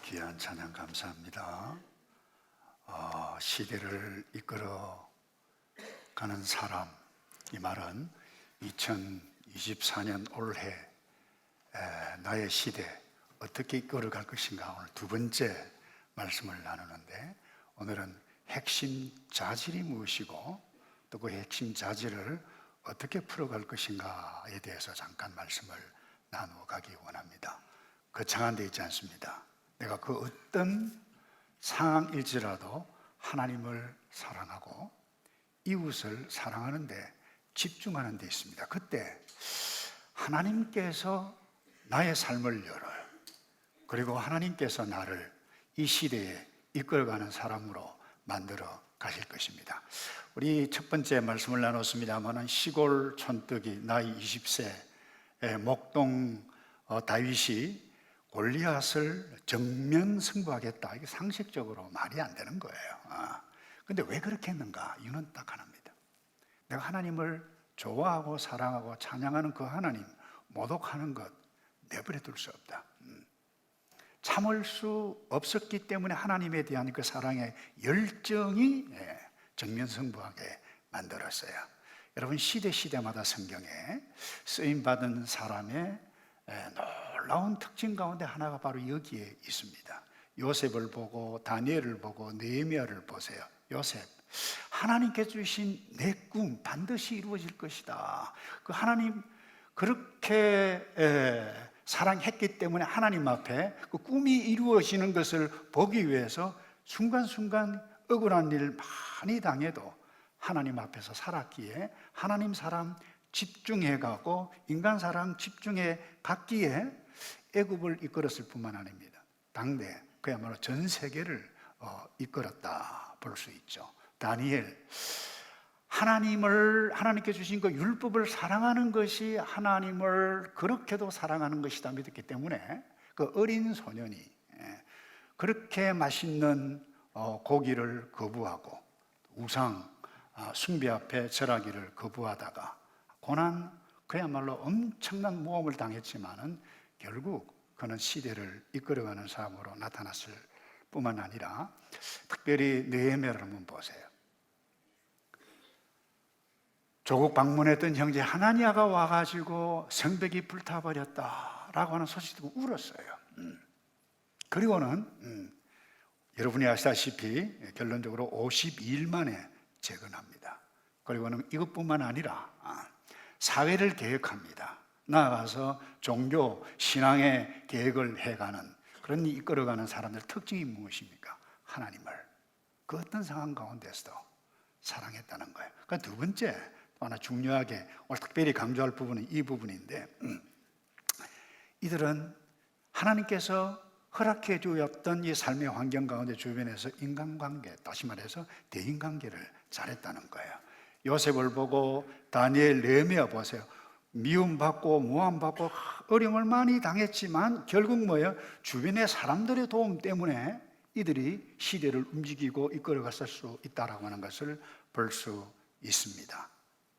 귀한 찬양 감사합니다. 시대를 이끌어 가는 사람, 이 말은 2024년 올해 나의 시대 어떻게 이끌어 갈 것인가, 오늘 두 번째 말씀을 나누는데, 오늘은 핵심 자질이 무엇이고 또 그 핵심 자질을 어떻게 풀어갈 것인가에 대해서 잠깐 말씀을 나누어 가기 원합니다. 거창한 데 있지 않습니다. 내가 그 어떤 상황일지라도 하나님을 사랑하고 이웃을 사랑하는 데 집중하는 데 있습니다. 그때 하나님께서 나의 삶을 열어요. 그리고 하나님께서 나를 이 시대에 이끌어가는 사람으로 만들어 가실 것입니다. 우리 첫 번째 말씀을 나눴습니다마는 시골 촌뜨기 나이 20세 목동 다윗이 골리앗을 정면 승부하겠다. 이게 상식적으로 말이 안 되는 거예요. 근데 왜 그렇게 했는가? 이유는 딱 하나입니다. 내가 하나님을 좋아하고 사랑하고 찬양하는 그 하나님 모독하는 것 내버려 둘 수 없다. 참을 수 없었기 때문에 하나님에 대한 그 사랑의 열정이 정면 승부하게 만들었어요. 여러분, 시대마다 성경에 쓰임받은 사람의 놀라운 특징 가운데 하나가 바로 여기에 있습니다. 요셉을 보고 다니엘을 보고 느헤미야를 보세요. 요셉, 하나님께서 주신 내 꿈 반드시 이루어질 것이다. 그 하나님 그렇게 사랑했기 때문에 하나님 앞에 그 꿈이 이루어지는 것을 보기 위해서 순간순간 억울한 일 많이 당해도 하나님 앞에서 살았기에 하나님 사랑 집중해 가고 인간 사랑 집중해 갔기에 애굽을 이끌었을 뿐만 아닙니다. 당대 그야말로 전 세계를 이끌었다 볼 수 있죠. 다니엘, 하나님께 주신 그 율법을 사랑하는 것이 하나님을 그렇게도 사랑하는 것이다 믿었기 때문에 그 어린 소년이 그렇게 맛있는 고기를 거부하고 우상 숭배 앞에 절하기를 거부하다가 고난, 그야말로 엄청난 모험을 당했지만은 결국 그는 시대를 이끌어가는 사람으로 나타났을 뿐만 아니라, 특별히 느헤미야를 한번 보세요. 조국 방문했던 형제 하나니아가 와가지고 성벽이 불타버렸다라고 하는 소식 듣고 울었어요. 그리고는 여러분이 아시다시피 결론적으로 52일 만에 재건합니다. 그리고는 이것뿐만 아니라 사회를 개혁합니다. 나아가서 종교, 신앙의 개혁을 해가는, 그런 이끌어가는 사람들 특징이 무엇입니까? 하나님을 그 어떤 상황 가운데서도 사랑했다는 거예요. 그러니까 두 번째, 또 하나 중요하게 오늘 특별히 강조할 부분은 이 부분인데, 이들은 하나님께서 허락해 주었던 이 삶의 환경 가운데 주변에서 인간관계, 다시 말해서 대인관계를 잘했다는 거예요. 요셉을 보고 다니엘, 느헤미야 보세요. 미움받고 모함받고 어려움을 많이 당했지만 결국 뭐예요? 주변의 사람들의 도움 때문에 이들이 시대를 움직이고 이끌어갔을 수 있다라고 하는 것을 볼 수 있습니다.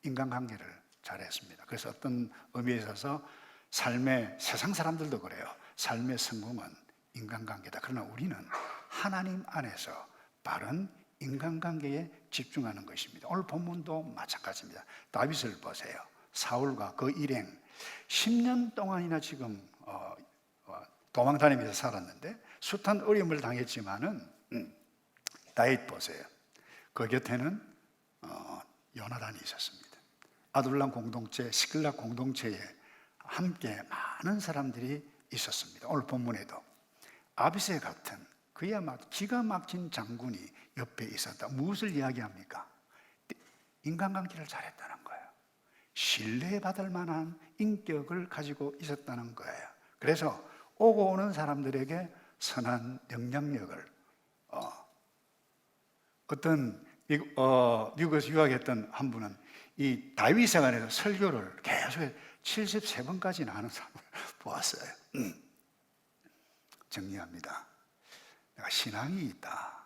인간관계를 잘했습니다. 그래서 어떤 의미에 있어서 세상 사람들도 그래요. 삶의 성공은 인간관계다. 그러나 우리는 하나님 안에서 바른 인간관계에 집중하는 것입니다. 오늘 본문도 마찬가지입니다. 다윗을 보세요. 사울과 그 일행 10년 동안이나 지금 도망다니면서 살았는데 숱한 어려움을 당했지만은 다윗 보세요. 그 곁에는 요나단이 있었습니다. 아둘람 공동체, 시클락 공동체에 함께 많은 사람들이 있었습니다. 오늘 본문에도 아비새 같은 그야말로 기가 막힌 장군이 옆에 있었다. 무엇을 이야기합니까? 인간관계를 잘했다는 거예요. 신뢰받을 만한 인격을 가지고 있었다는 거예요. 그래서 오고 오는 사람들에게 선한 영향력을, 어떤 미국에서 유학했던 한 분은 이 다윗에 관해서 설교를 계속 73번까지나 하는 사람을 보았어요. 정리합니다. 내가 신앙이 있다.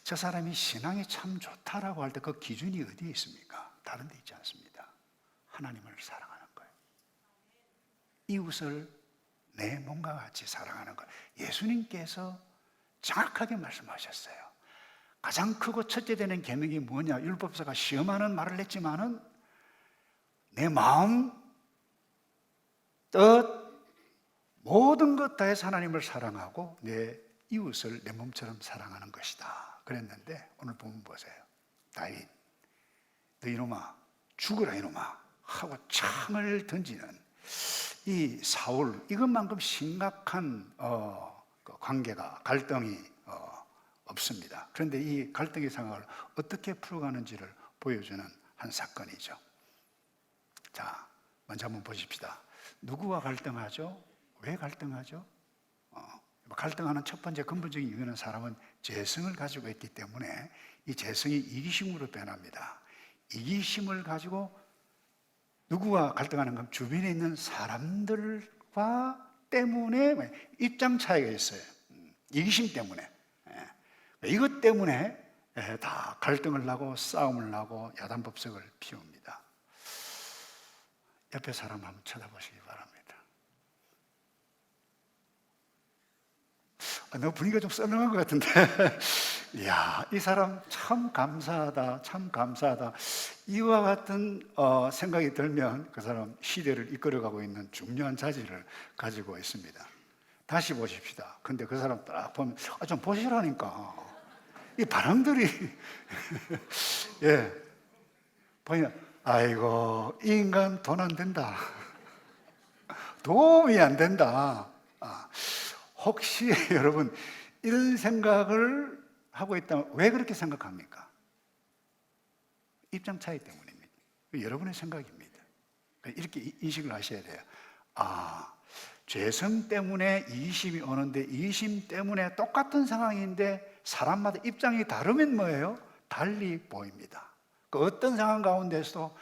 저 사람이 신앙이 참 좋다라고 할 때 그 기준이 어디에 있습니까? 다른 데 있지 않습니다. 하나님을 사랑하는 거예요. 이웃을 내 몸과 같이 사랑하는 것. 예수님께서 정확하게 말씀하셨어요. 가장 크고 첫째 되는 계명이 뭐냐? 율법사가 시험하는 말을 했지만은 내 마음, 뜻, 모든 것 다해서 하나님을 사랑하고 내 이웃을 내 몸처럼 사랑하는 것이다 그랬는데, 오늘 보면 보세요. 다윗, 너 이놈아 죽으라 이놈아 하고 창을 던지는 이 사울, 이것만큼 심각한 관계가, 갈등이 없습니다. 그런데 이 갈등의 상황을 어떻게 풀어가는지를 보여주는 한 사건이죠. 자, 먼저 한번 보십시다. 누구와 갈등하죠? 왜 갈등하죠? 갈등하는 첫 번째 근본적인 이유는 사람은 죄성을 가지고 있기 때문에 이 죄성이 이기심으로 변합니다. 이기심을 가지고 누구와 갈등하는 건 주변에 있는 사람들과 때문에 입장 차이가 있어요. 이기심 때문에. 이것 때문에 다 갈등을 나고 싸움을 나고 야단법석을 피웁니다. 옆에 사람 한번 쳐다보시기 바랍니다. 너 분위기가 좀 썰렁한 것 같은데 이야, 이 사람 참 감사하다, 참 감사하다. 이와 같은 생각이 들면 그 사람 시대를 이끌어가고 있는 중요한 자질을 가지고 있습니다. 다시 보십시다. 근데 그 사람 딱 보면 좀 보시라니까 이 바람들이 예, 보면 아이고 이 인간 돈 안 된다, 도움이 안 된다. 혹시 여러분 이런 생각을 하고 있다면 왜 그렇게 생각합니까? 입장 차이 때문입니다. 여러분의 생각입니다. 이렇게 인식을 하셔야 돼요. 죄성 때문에 이기심이 오는데, 이기심 때문에 똑같은 상황인데 사람마다 입장이 다르면 뭐예요? 달리 보입니다. 그 어떤 상황 가운데서도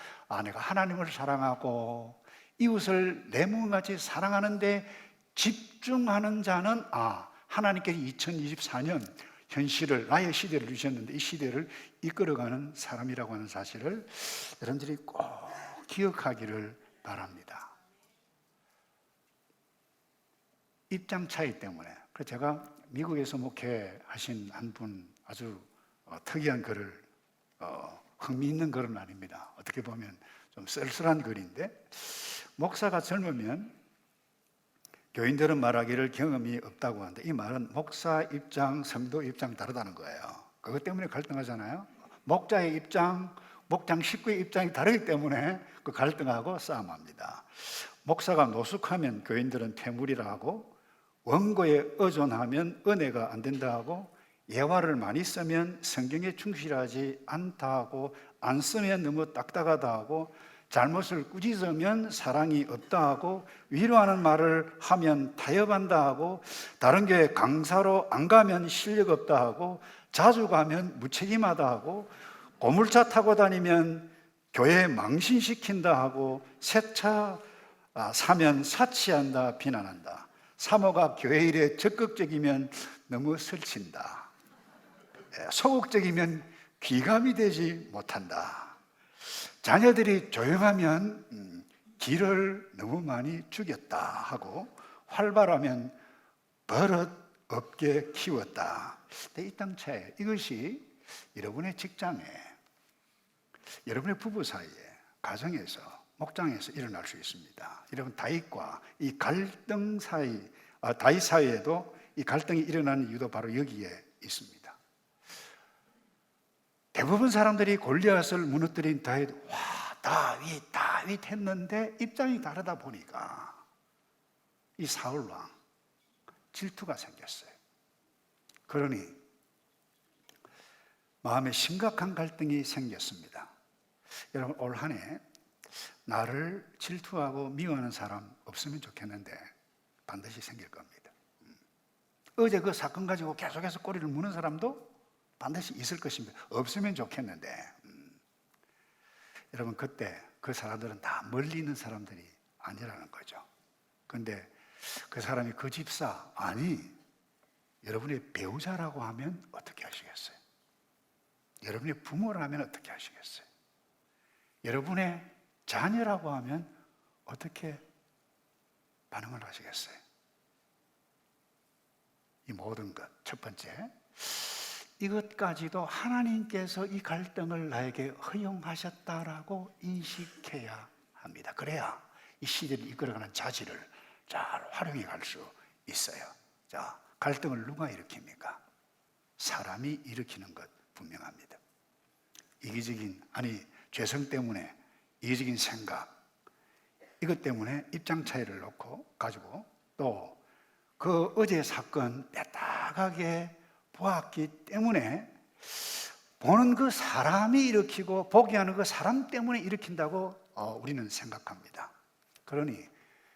내가 하나님을 사랑하고 이웃을 내 몸같이 사랑하는데 집중하는 자는 하나님께서 2024년 현실을, 나의 시대를 주셨는데 이 시대를 이끌어가는 사람이라고 하는 사실을 여러분들이 꼭 기억하기를 바랍니다. 입장 차이 때문에. 그래서 제가 미국에서 목회하신 한 분 아주 특이한 글을, 흥미있는 글은 아닙니다. 어떻게 보면 좀 쓸쓸한 글인데, 목사가 젊으면 교인들은 말하기를 경험이 없다고 하는데, 이 말은 목사 입장, 성도 입장 다르다는 거예요. 그것 때문에 갈등하잖아요. 목자의 입장, 목장 식구의 입장이 다르기 때문에 그 갈등하고 싸움합니다. 목사가 노숙하면 교인들은 퇴물이라 하고, 원고에 의존하면 은혜가 안 된다 하고, 예화를 많이 쓰면 성경에 충실하지 않다 하고, 안 쓰면 너무 딱딱하다 하고, 잘못을 꾸짖으면 사랑이 없다 하고, 위로하는 말을 하면 타협한다 하고, 다른 교회 강사로 안 가면 실력 없다 하고, 자주 가면 무책임하다 하고, 고물차 타고 다니면 교회 망신시킨다 하고, 새 차 사면 사치한다, 비난한다. 사모가 교회 일에 적극적이면 너무 설친다. 소극적이면 귀감이 되지 못한다. 자녀들이 조용하면 기를 너무 많이 죽였다 하고, 활발하면 버릇 없게 키웠다. 입장 차이, 이것이 여러분의 직장에, 여러분의 부부 사이에, 가정에서, 목장에서 일어날 수 있습니다. 여러분, 다윗과 이 갈등 사이, 다윗 사이에도 이 갈등이 일어나는 이유도 바로 여기에 있습니다. 대부분 사람들이 골리앗을 무너뜨린 다윗, 와, 다윗 했는데 입장이 다르다 보니까 이 사울왕 질투가 생겼어요. 그러니 마음에 심각한 갈등이 생겼습니다. 여러분, 올 한 해 나를 질투하고 미워하는 사람 없으면 좋겠는데 반드시 생길 겁니다. 어제 그 사건 가지고 계속해서 꼬리를 무는 사람도 반드시 있을 것입니다. 없으면 좋겠는데 여러분, 그때 그 사람들은 다 멀리 있는 사람들이 아니라는 거죠. 그런데 그 사람이 그 집사, 여러분의 배우자라고 하면 어떻게 하시겠어요? 여러분의 부모라면 어떻게 하시겠어요? 여러분의 자녀라고 하면 어떻게 반응을 하시겠어요? 이 모든 것, 첫 번째, 이것까지도 하나님께서 이 갈등을 나에게 허용하셨다라고 인식해야 합니다. 그래야 이 시대를 이끌어가는 자질을 잘 활용해 갈 수 있어요. 자, 갈등을 누가 일으킵니까? 사람이 일으키는 것 분명합니다. 죄성 때문에 이기적인 생각, 이것 때문에 입장 차이를 가지고 또 그 어제 사건 뼈다하게 보았기 때문에 보는 그 사람이 일으키고 보게 하는 그 사람 때문에 일으킨다고 우리는 생각합니다. 그러니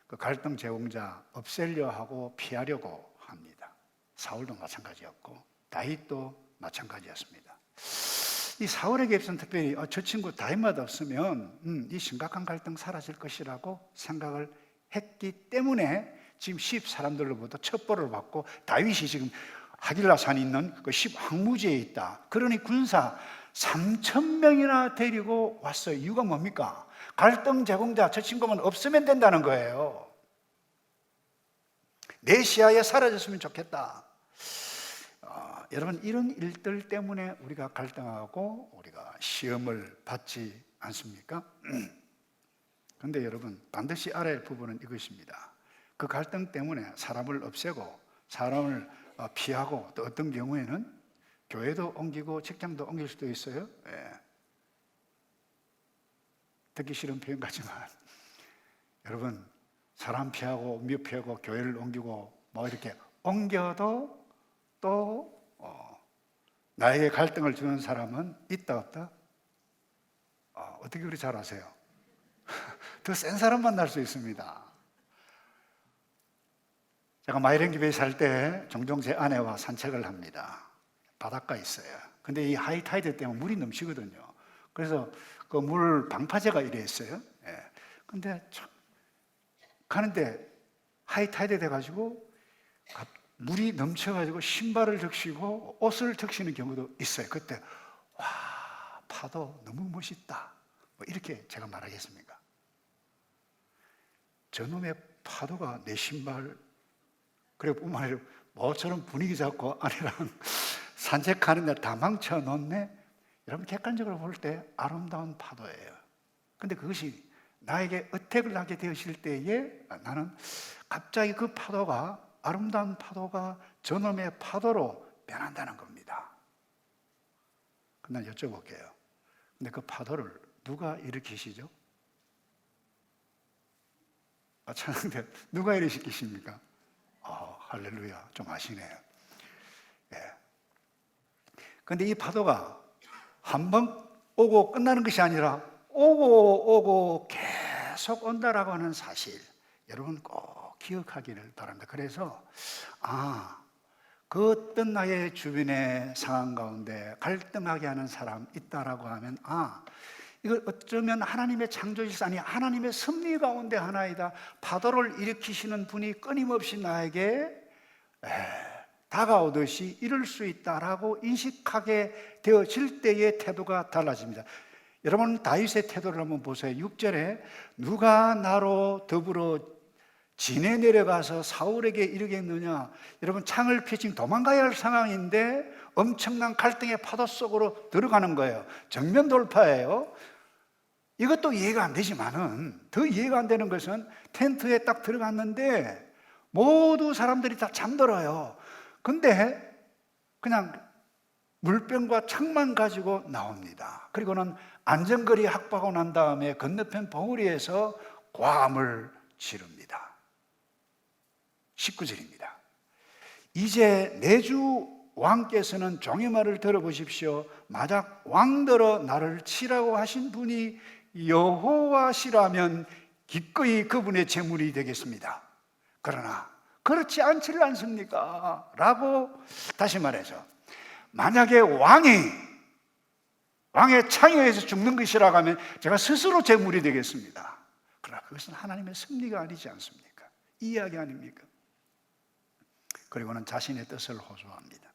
그 갈등 제공자 없애려 하고 피하려고 합니다. 사울도 마찬가지였고 다윗도 마찬가지였습니다. 이 사울에게 있어서는 특별히 저 친구 다윗만 없으면 이 심각한 갈등 사라질 것이라고 생각을 했기 때문에 지금 10 사람들로부터 첩보를 받고 다윗이 지금 하길라산에 있는 그 10 황무지에 있다. 그러니 군사 3,000명이나 데리고 왔어요. 이유가 뭡니까? 갈등 제공자 저 친구만 없으면 된다는 거예요. 내 시야에 사라졌으면 좋겠다. 여러분, 이런 일들 때문에 우리가 갈등하고 우리가 시험을 받지 않습니까? 그런데 여러분, 반드시 알아야 할 부분은 이것입니다. 그 갈등 때문에 사람을 없애고 사람을 피하고 또 어떤 경우에는 교회도 옮기고 직장도 옮길 수도 있어요. 예. 듣기 싫은 표현 같지만 여러분, 사람 피하고 미피하고 교회를 옮기고 뭐 이렇게 옮겨도 또 나에게 갈등을 주는 사람은 있다 없다? 어떻게 우리 잘 아세요? 더 센 사람 만날 수 있습니다. 제가 마이랭집에 살 때 종종 제 아내와 산책을 합니다. 바닷가에 있어요. 근데 이 하이타이드 때문에 물이 넘치거든요. 그래서 그 물 방파제가 이래 있어요. 예. 근데 가는데 하이타이드 돼가지고 물이 넘쳐가지고 신발을 적시고 옷을 적시는 경우도 있어요. 그때 와, 파도 너무 멋있다, 뭐 이렇게 제가 말하겠습니까? 저놈의 파도가 내 신발, 그리고 뿐만 아니라 모처럼 분위기 잡고 아내랑 산책하는데 다 망쳐놓네. 여러분, 객관적으로 볼 때 아름다운 파도예요. 근데 그것이 나에게 어택을 하게 되었을 때에 나는 갑자기 그 파도가, 아름다운 파도가 저놈의 파도로 변한다는 겁니다. 그럼 난 여쭤볼게요. 근데 그 파도를 누가 일으키시죠? 찬양대 누가 일으키십니까? 할렐루야, 좀 아시네요. 예. 근데 이 파도가 한 번 오고 끝나는 것이 아니라 오고 계속 온다라고 하는 사실, 여러분 꼭 기억하기를 바랍니다. 그래서 그 어떤 나의 주변의 상황 가운데 갈등하게 하는 사람 있다라고 하면 이걸 어쩌면 하나님의 창조질서, 아니 하나님의 섭리 가운데 하나이다. 파도를 일으키시는 분이 끊임없이 나에게 다가오듯이 이룰 수 있다라고 인식하게 되어질 때의 태도가 달라집니다. 여러분, 다윗의 태도를 한번 보세요. 6절에 누가 나로 더불어 진에 내려가서 사울에게 이르겠느냐. 여러분, 창을 펴진 도망가야 할 상황인데 엄청난 갈등의 파도 속으로 들어가는 거예요. 정면 돌파예요. 이것도 이해가 안 되지만은 더 이해가 안 되는 것은 텐트에 딱 들어갔는데 모두 사람들이 다 잠들어요. 근데 그냥 물병과 창만 가지고 나옵니다. 그리고는 안전거리 확보하고 난 다음에 건너편 봉우리에서 괌을 지릅니다. 19절입니다. 이제 내주 왕께서는 종의 말을 들어보십시오. 만약 왕더러 나를 치라고 하신 분이 여호와시라면 기꺼이 그분의 제물이 되겠습니다. 그러나 그렇지 않지를 않습니까? 라고 다시 말해서, 만약에 왕의 창에 의해서 죽는 것이라고 하면 제가 스스로 제물이 되겠습니다. 그러나 그것은 하나님의 섭리가 아니지 않습니까? 이 이야기 아닙니까? 그리고는 자신의 뜻을 호소합니다.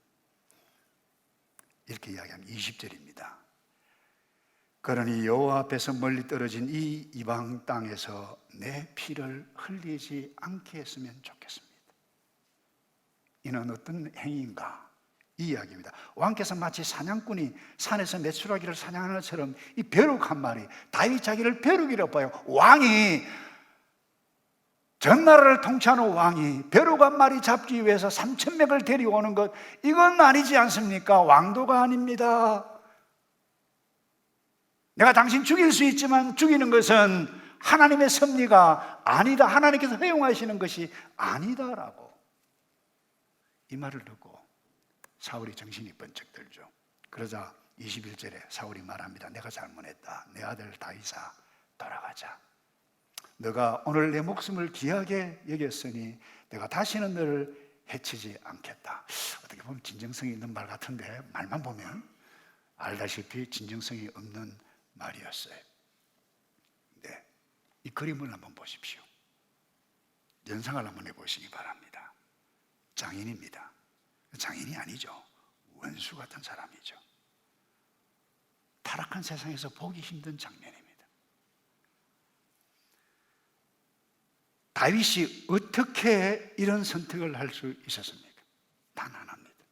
이렇게 이야기하면 20절입니다. 그러니 여호와 앞에서 멀리 떨어진 이 이방 땅에서 내 피를 흘리지 않게 했으면 좋겠습니다. 이는 어떤 행위인가? 이 이야기입니다. 왕께서 마치 사냥꾼이 산에서 메추라기를 사냥하는 것처럼 이 벼룩 한 마리, 다윗 자기를 벼룩이라고 봐요. 왕이, 전나라를 통치하는 왕이 벼룩 한 마리 잡기 위해서 3,000명을 데려오는 것, 이건 아니지 않습니까? 왕도가 아닙니다. 내가 당신 죽일 수 있지만 죽이는 것은 하나님의 섭리가 아니다, 하나님께서 허용하시는 것이 아니다라고. 이 말을 듣고 사울이 정신이 번쩍 들죠. 그러자 21절에 사울이 말합니다. 내가 잘못했다. 내 아들 다윗아, 돌아가자. 너가 오늘 내 목숨을 귀하게 여겼으니 내가 다시는 너를 해치지 않겠다. 어떻게 보면 진정성이 있는 말 같은데 말만 보면 알다시피 진정성이 없는 말이었어요. 네, 이 그림을 한번 보십시오. 연상을 한번 해보시기 바랍니다. 장인입니다. 장인이 아니죠. 원수 같은 사람이죠. 타락한 세상에서 보기 힘든 장면입니다. 다윗이 어떻게 이런 선택을 할 수 있었습니까? 단 하나입니다.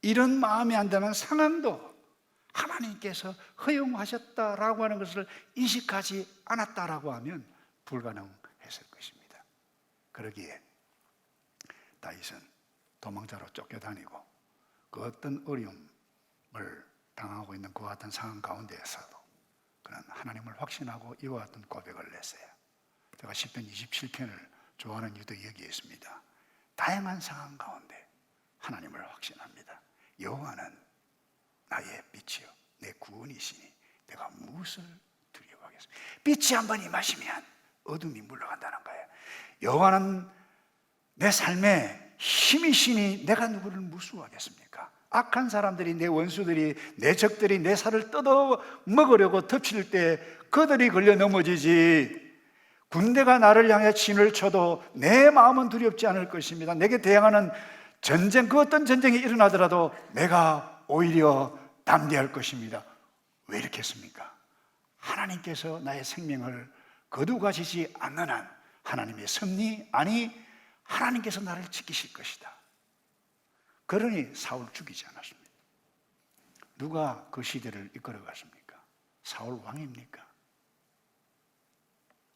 이런 마음에 안 드는 상황도 하나님께서 허용하셨다라고 하는 것을 인식하지 않았다라고 하면 불가능했을 것입니다. 그러기에 다윗은 도망자로 쫓겨다니고 그 어떤 어려움을 당하고 있는 그와 같은 상황 가운데에서도 그는 하나님을 확신하고 이와 같은 고백을 냈어요. 제가 시편 27편을 좋아하는 이유도 여기에 있습니다. 다양한 상황 가운데 하나님을 확신합니다. 여호와는 나의 빛이요 내 구원이시니 내가 무엇을 두려워하겠습니까? 빛이 한번 임하시면 어둠이 물러간다는 거예요. 여호와는 내 삶의 힘이시니 내가 누구를 무수하겠습니까? 악한 사람들이, 내 원수들이, 내 적들이 내 살을 뜯어 먹으려고 덮칠 때 그들이 걸려 넘어지지, 군대가 나를 향해 진을 쳐도 내 마음은 두렵지 않을 것입니다. 내게 대항하는 전쟁, 그 어떤 전쟁이 일어나더라도 내가 오히려 담대할 것입니다. 왜 이렇게 했습니까? 하나님께서 나의 생명을 거두가시지 않는 한 하나님의 섭리, 아니 하나님께서 나를 지키실 것이다. 그러니 사울 죽이지 않았습니다. 누가 그 시대를 이끌어갔습니까? 사울 왕입니까?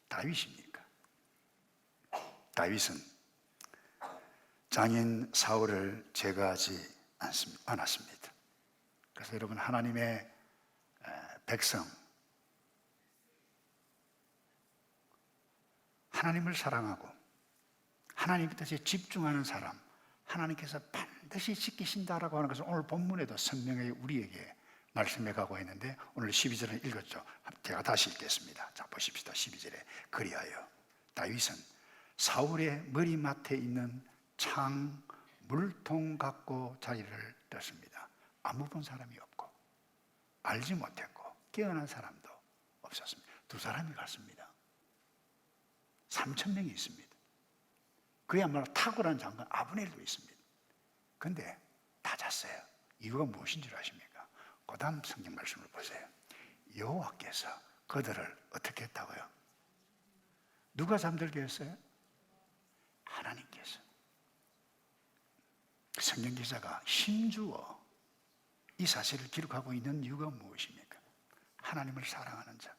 다윗입니까? 다윗은 장인 사울을 제거하지 않았습니다. 그래서 여러분, 하나님의 백성, 하나님을 사랑하고 하나님 뜻에 집중하는 사람, 하나님께서 반드시 지키신다라고 하는 것을 오늘 본문에도 선명하게 우리에게 말씀해 가고 있는데, 오늘 12절을 읽었죠. 제가 다시 읽겠습니다. 자, 보십시다. 12절에 그리하여 다윗은 사울의 머리맡에 있는 창 물통 갖고 자리를 떴습니다. 아무 본 사람이 없고 알지 못했고 깨어난 사람도 없었습니다. 두 사람이 갔습니다. 3,000명이 있습니다. 그야말로 탁월한 장관 아브넬도 있습니다. 그런데 다 잤어요. 이유가 무엇인 줄 아십니까? 그 다음 성경 말씀을 보세요. 여호와께서 그들을 어떻게 했다고요? 누가 잠들게 했어요? 하나님께서. 성경 기자가 힘주어 이 사실을 기록하고 있는 이유가 무엇입니까? 하나님을 사랑하는 자,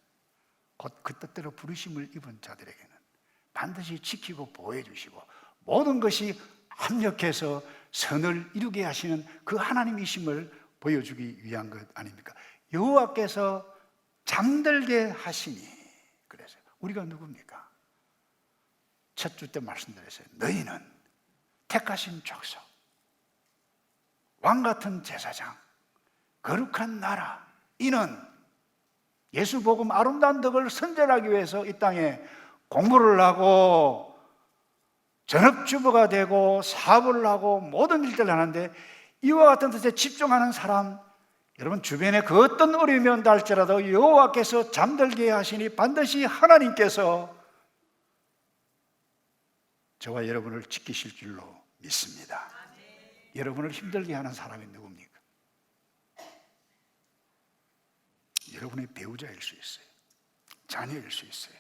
곧 그 뜻대로 부르심을 입은 자들에게는 반드시 지키고 보호해 주시고 모든 것이 합력해서 선을 이루게 하시는 그 하나님이심을 보여주기 위한 것 아닙니까? 여호와께서 잠들게 하시니. 그래서 우리가 누굽니까? 첫 주 때 말씀드렸어요. 너희는 택하신 족속, 왕같은 제사장, 거룩한 나라. 이는 예수 복음 아름다운 덕을 선전하기 위해서 이 땅에 공부를 하고 전업주부가 되고 사업을 하고 모든 일들을 하는데, 이와 같은 뜻에 집중하는 사람, 여러분 주변에 그 어떤 어려움이 온다 할지라도 여호와께서 잠들게 하시니 반드시 하나님께서 저와 여러분을 지키실 줄로 믿습니다. 여러분을 힘들게 하는 사람이 누굽니까? 여러분의 배우자일 수 있어요. 자녀일 수 있어요.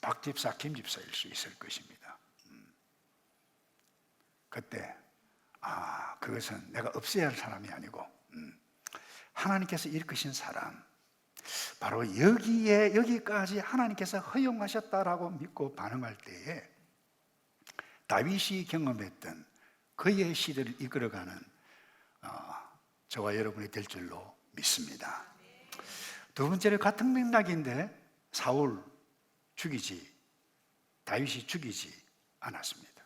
박 집사, 김 집사일 수 있을 것입니다. 그때 그것은 내가 없애야 할 사람이 아니고 하나님께서 일으키신 사람, 바로 여기까지 하나님께서 허용하셨다라고 믿고 반응할 때에 다윗이 경험했던 그의 시대를 이끌어가는 저와 여러분이 될 줄로 믿습니다. 두 번째로 같은 맥락인데 사울 다윗이 죽이지 않았습니다.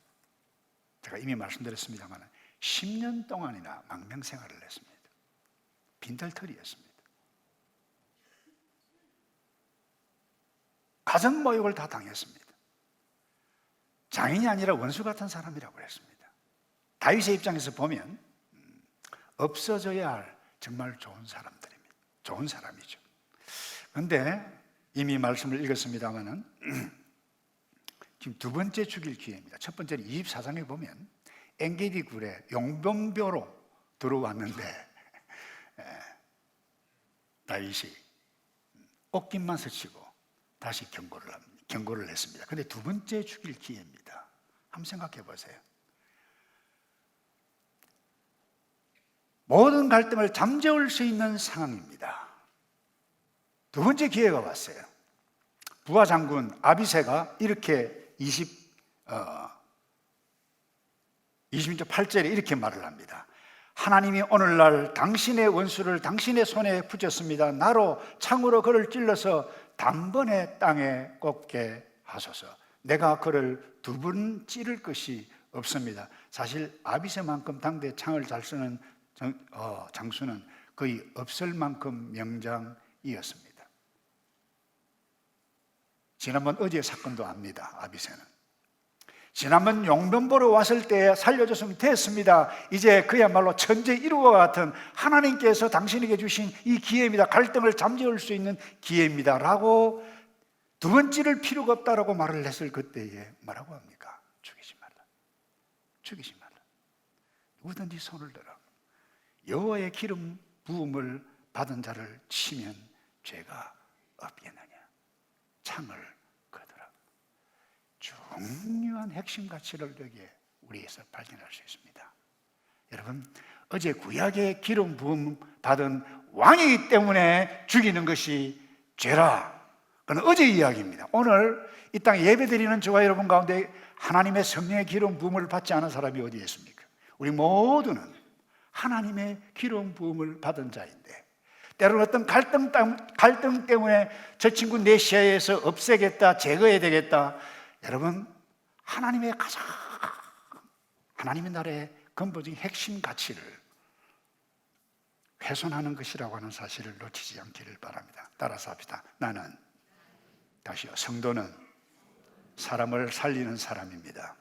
제가 이미 말씀드렸습니다만 10년 동안이나 망명생활을 했습니다. 빈털터리였습니다. 가정 모욕을 다 당했습니다. 장인이 아니라 원수 같은 사람이라고 했습니다. 다윗의 입장에서 보면 없어져야 할 정말 좋은 사람들입니다. 좋은 사람이죠. 그런데 이미 말씀을 읽었습니다마는 지금 두 번째 죽일 기회입니다. 첫 번째는 24장에 보면 엔게디 굴에 용병교로 들어왔는데 다윗이 옷깃만 스치고 다시 경고를 했습니다. 그런데 두 번째 죽일 기회입니다. 한번 생각해 보세요. 모든 갈등을 잠재울 수 있는 상황입니다. 두 번째 기회가 왔어요. 부하 장군 아비새가 이렇게 20절 8절에 이렇게 말을 합니다. 하나님이 오늘날 당신의 원수를 당신의 손에 붙였습니다. 나로 창으로 그를 찔러서 단번에 땅에 꽂게 하소서. 내가 그를 두 번 찌를 것이 없습니다. 사실 아비새만큼 당대 창을 잘 쓰는 장수는 거의 없을 만큼 명장이었습니다. 지난번 어제 사건도 압니다. 아비새는 지난번 용변 보러 왔을 때 살려줬으면 됐습니다. 이제 그야말로 천재 1호와 같은 하나님께서 당신에게 주신 이 기회입니다. 갈등을 잠재울 수 있는 기회입니다 라고 두 번 찌를 필요가 없다라고 말을 했을 그때에 뭐라고 합니까? 죽이지 말라. 죽이지 말라. 누구든지 손을 들어 여호와의 기름 부음을 받은 자를 치면 죄가 없겠느냐. 창을 거두라. 중요한 핵심 가치를 여기에 우리에서 발견할 수 있습니다. 여러분, 어제 구약의 기름 부음 받은 왕이기 때문에 죽이는 것이 죄라. 그건 어제 이야기입니다. 오늘 이 땅에 예배드리는 저와 여러분 가운데 하나님의 성령의 기름 부음을 받지 않은 사람이 어디에 있습니까? 우리 모두는 하나님의 기름 부음을 받은 자인데 때로는 어떤 갈등 때문에 저 친구 내 시야에서 없애겠다, 제거해야 되겠다. 여러분, 하나님의 나라의 근본적인 핵심 가치를 훼손하는 것이라고 하는 사실을 놓치지 않기를 바랍니다. 따라서 합시다. 다시요. 성도는 사람을 살리는 사람입니다.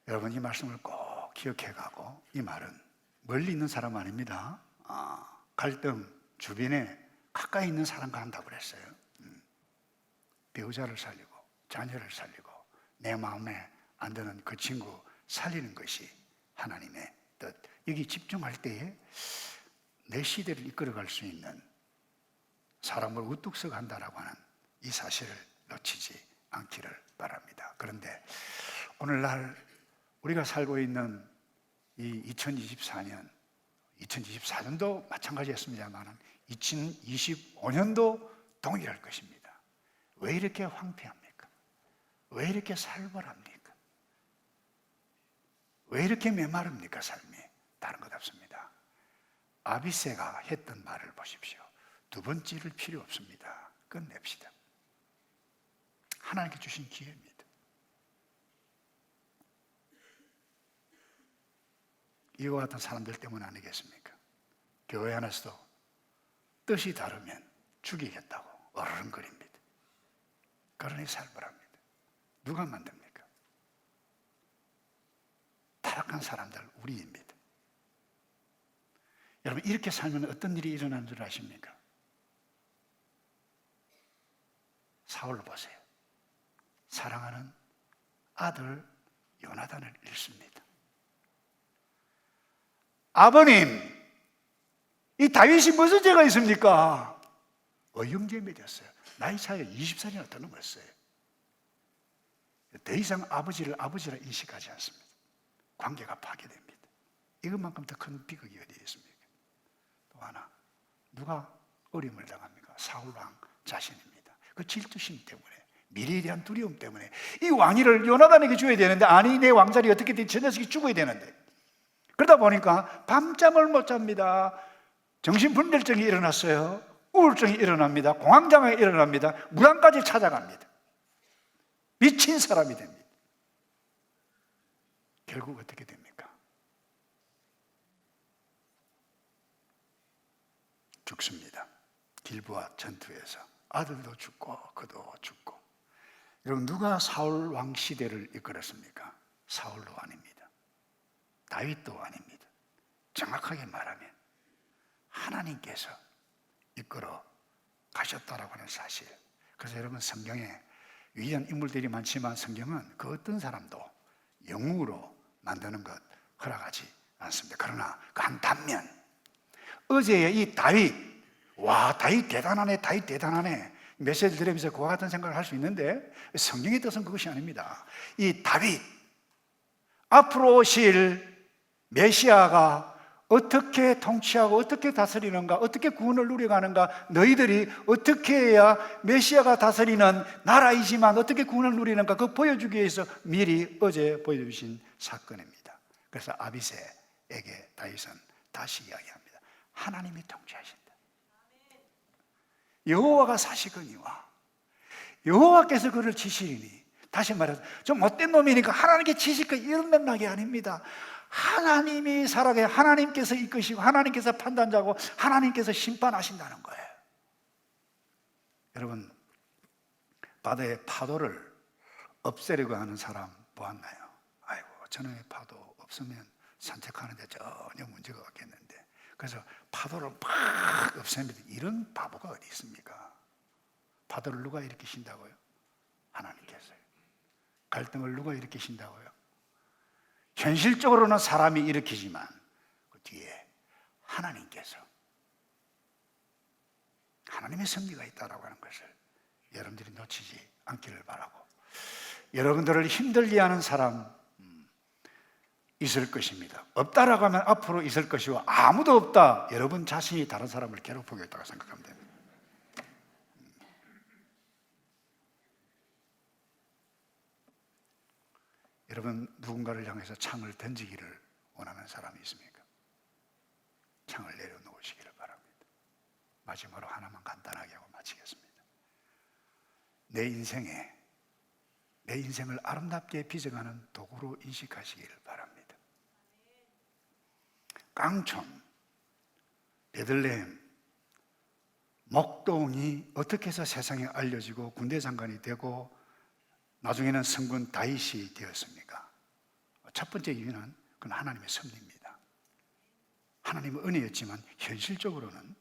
여러분, 이 말씀을 꼭 기억해가고, 이 말은 멀리 있는 사람 아닙니다. 갈등 주변에 가까이 있는 사람과 한다고 그랬어요. 배우자를 살리고 자녀를 살리고 내 마음에 안 드는 그 친구 살리는 것이 하나님의 뜻. 여기 집중할 때에 내 시대를 이끌어갈 수 있는 사람을 우뚝 서게 한다라고 하는 이 사실을 놓치지 않기를 바랍니다. 그런데 오늘날 우리가 살고 있는 이 2024년도 마찬가지였습니다만 2025년도 동일할 것입니다. 왜 이렇게 황폐합니까? 왜 이렇게 살벌합니까? 왜 이렇게 메마릅니까? 삶이 다른 것 없습니다. 아비새가 했던 말을 보십시오. 두 번 찌를 필요 없습니다. 끝냅시다. 하나님께 주신 기회입니다. 이와 같은 사람들 때문 아니겠습니까? 교회 안에서도 뜻이 다르면 죽이겠다고 어르렁거립니다. 그러니 살벌합니다. 누가 만듭니까? 타락한 사람들, 우리입니다. 여러분, 이렇게 살면 어떤 일이 일어나는 줄 아십니까? 사울을 보세요. 사랑하는 아들 요나단을 잃습니다. 아버님, 이 다윗이 무슨 죄가 있습니까? 어영죄에 맺었어요. 나이 차이가 20살이나 더 넘었어요. 더 이상 아버지를 아버지라 인식하지 않습니다. 관계가 파괴됩니다. 이것만큼 더 큰 비극이 어디에 있습니까? 또 하나, 누가 어려움을 당합니까? 사울왕 자신입니다. 그 질투심 때문에, 미래에 대한 두려움 때문에 이 왕위를 요나단에게 줘야 되는데, 아니 내 왕자리 어떻게든 저 녀석이 죽어야 되는데, 그러다 보니까 밤잠을 못 잡니다. 정신분열증이 일어났어요. 우울증이 일어납니다. 공황장애가 일어납니다. 무당까지 찾아갑니다. 미친 사람이 됩니다. 결국 어떻게 됩니까? 죽습니다. 길보아 전투에서 아들도 죽고 그도 죽고. 여러분, 누가 사울 왕 시대를 이끌었습니까? 사울도 아닙니다. 다윗도 아닙니다. 정확하게 말하면 하나님께서 이끌어 가셨다라고 하는 사실. 그래서 여러분, 성경에 위대한 인물들이 많지만 성경은 그 어떤 사람도 영웅으로 만드는 것 허락하지 않습니다. 그러나 그 한 단면, 어제의 이 다윗, 와 다윗 대단하네, 다윗 대단하네, 메시지를 들으면서 그와 같은 생각을 할 수 있는데, 성경의 뜻은 그것이 아닙니다. 이 다윗, 앞으로 오실 메시아가 어떻게 통치하고 어떻게 다스리는가, 어떻게 구원을 누려가는가, 너희들이 어떻게 해야 메시아가 다스리는 나라이지만 어떻게 구원을 누리는가, 그거 보여주기 위해서 미리 어제 보여주신 사건입니다. 그래서 아비새에게 다윗은 다시 이야기합니다. 하나님이 통치하신다. 여호와가 사시거니와 여호와께서 그를 치시리니, 다시 말해서 좀 못된 놈이니까 하나님께 치실 거, 이런 맥락이 아닙니다. 하나님이 살아계, 하나님께서 이끄시고 하나님께서 판단자고 하나님께서 심판하신다는 거예요. 여러분, 바다의 파도를 없애려고 하는 사람 보았나요? 아이고, 저놈의 파도 없으면 산책하는데 전혀 문제가 없겠는데, 그래서 파도를 팍 없앱니다. 이런 바보가 어디 있습니까? 파도를 누가 일으키신다고요? 하나님께서요. 갈등을 누가 일으키신다고요? 현실적으로는 사람이 일으키지만 그 뒤에 하나님께서, 하나님의 섭리가 있다라고 하는 것을 여러분들이 놓치지 않기를 바라고, 여러분들을 힘들게 하는 사람 있을 것입니다. 없다라고 하면 앞으로 있을 것이고, 아무도 없다, 여러분 자신이 다른 사람을 괴롭히고 있다고 생각하면 됩니다. 여러분, 누군가를 향해서 창을 던지기를 원하는 사람이 있습니까? 창을 내려놓으시기를 바랍니다. 마지막으로 하나만 간단하게 하고 마치겠습니다. 내 인생을 아름답게 빚어가는 도구로 인식하시기를 바랍니다. 깡촌, 베들레헴, 목동이 어떻게 해서 세상에 알려지고 군대 장관이 되고 나중에는 성군 다윗이 되었습니까? 첫 번째 이유는 그건 하나님의 섭리입니다. 하나님의 은혜였지만 현실적으로는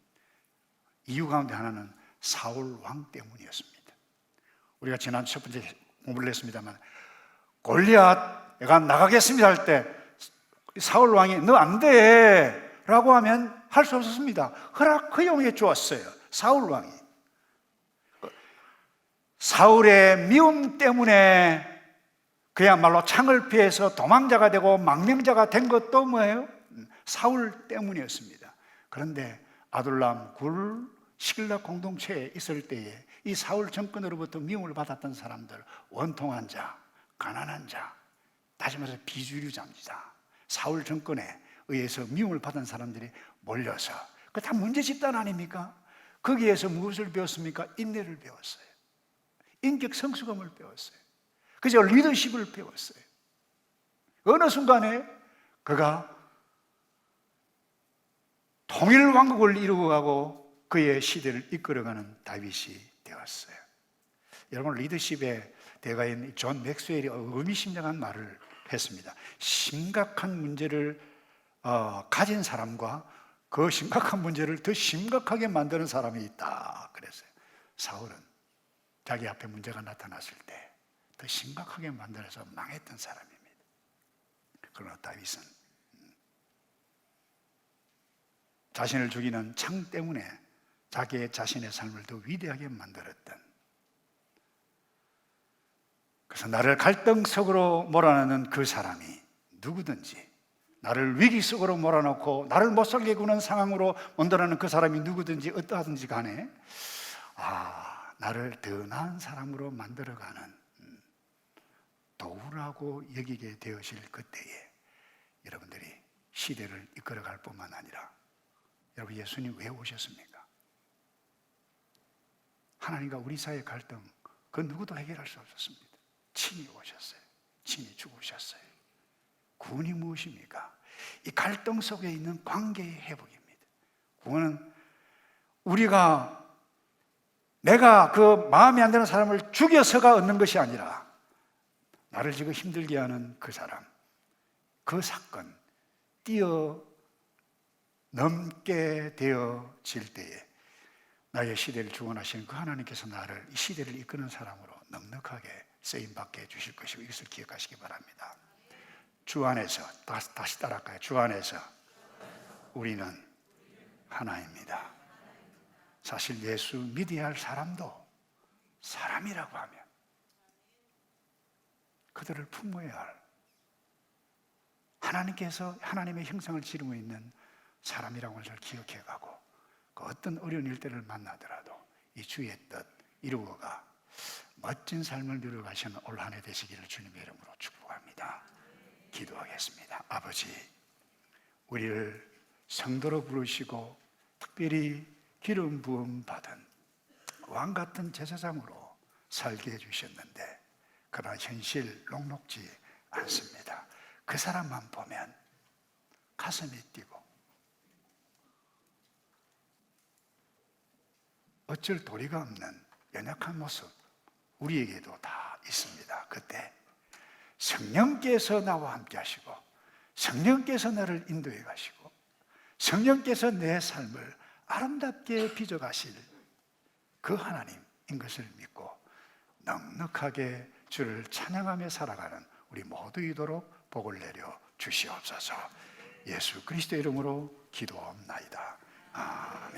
이유 가운데 하나는 사울 왕 때문이었습니다. 우리가 지난 첫 번째 공부를 했습니다만, 골리앗 내가 나가겠습니다 할 때 사울 왕이 너 안 돼 라고 하면 할 수 없었습니다. 허용해 주었어요. 사울 왕이. 사울의 미움 때문에 그야말로 창을 피해서 도망자가 되고 망명자가 된 것도 뭐예요? 사울 때문이었습니다. 그런데 아둘람 굴 시글락 공동체에 있을 때에 이 사울 정권으로부터 미움을 받았던 사람들, 원통한 자, 가난한 자, 다시 말해서 비주류자입니다. 사울 정권에 의해서 미움을 받은 사람들이 몰려서, 그 다 문제 집단 아닙니까? 거기에서 무엇을 배웠습니까? 인내를 배웠어요. 인격 성숙함을 배웠어요. 그저 리더십을 배웠어요. 어느 순간에 그가 통일왕국을 이루고 가고 그의 시대를 이끌어가는 다윗이 되었어요. 여러분, 리더십의 대가인 존 맥스웰이 의미심장한 말을 했습니다. 심각한 문제를 가진 사람과 그 심각한 문제를 더 심각하게 만드는 사람이 있다 그랬어요. 사울은 자기 앞에 문제가 나타났을 때 더 심각하게 만들어서 망했던 사람입니다. 그러나 다윗은 자신을 죽이는 창 때문에 자기의 자신의 삶을 더 위대하게 만들었던, 그래서 나를 갈등 속으로 몰아넣는 그 사람이 누구든지, 나를 위기 속으로 몰아넣고 나를 못살게 구는 상황으로 만들어내는 그 사람이 누구든지 어떠하든지 간에 나를 더 나은 사람으로 만들어가는 도구라고 여기게 되어질 그때에 여러분들이 시대를 이끌어갈 뿐만 아니라, 여러분, 예수님 왜 오셨습니까? 하나님과 우리 사이의 갈등, 그 누구도 해결할 수 없었습니다. 친히 오셨어요. 친히 죽으셨어요. 구원이 무엇입니까? 이 갈등 속에 있는 관계의 회복입니다. 구원은 내가 그 마음에 안 드는 사람을 죽여서가 얻는 것이 아니라, 나를 지금 힘들게 하는 그 사람, 그 사건 뛰어넘게 되어질 때에 나의 시대를 주관하시는 그 하나님께서 나를 이 시대를 이끄는 사람으로 넉넉하게 쓰임받게 해주실 것이고, 이것을 기억하시기 바랍니다. 주 안에서, 다시 따라할까요? 주 안에서 우리는 하나입니다. 사실 예수 믿어야 할 사람도 사람이라고 하면 그들을 품어야 할, 하나님께서 하나님의 형상을 지니고 있는 사람이라고 하는 것을 기억해가고, 그 어떤 어려운 일들을 만나더라도 이 주의 뜻 이루어가 멋진 삶을 누려가시는 올 한 해 되시기를 주님의 이름으로 축복합니다. 기도하겠습니다. 아버지, 우리를 성도로 부르시고 특별히 기름 부음 받은 왕 같은 제사장으로 살게 해주셨는데, 그러나 현실 녹록지 않습니다. 그 사람만 보면 가슴이 뛰고 어쩔 도리가 없는 연약한 모습, 우리에게도 다 있습니다. 그때 성령께서 나와 함께 하시고, 성령께서 나를 인도해 가시고, 성령께서 내 삶을 아름답게 빚어가실 그 하나님인 것을 믿고 넉넉하게 주를 찬양하며 살아가는 우리 모두이도록 복을 내려 주시옵소서. 예수 그리스도의 이름으로 기도합나이다. 아멘.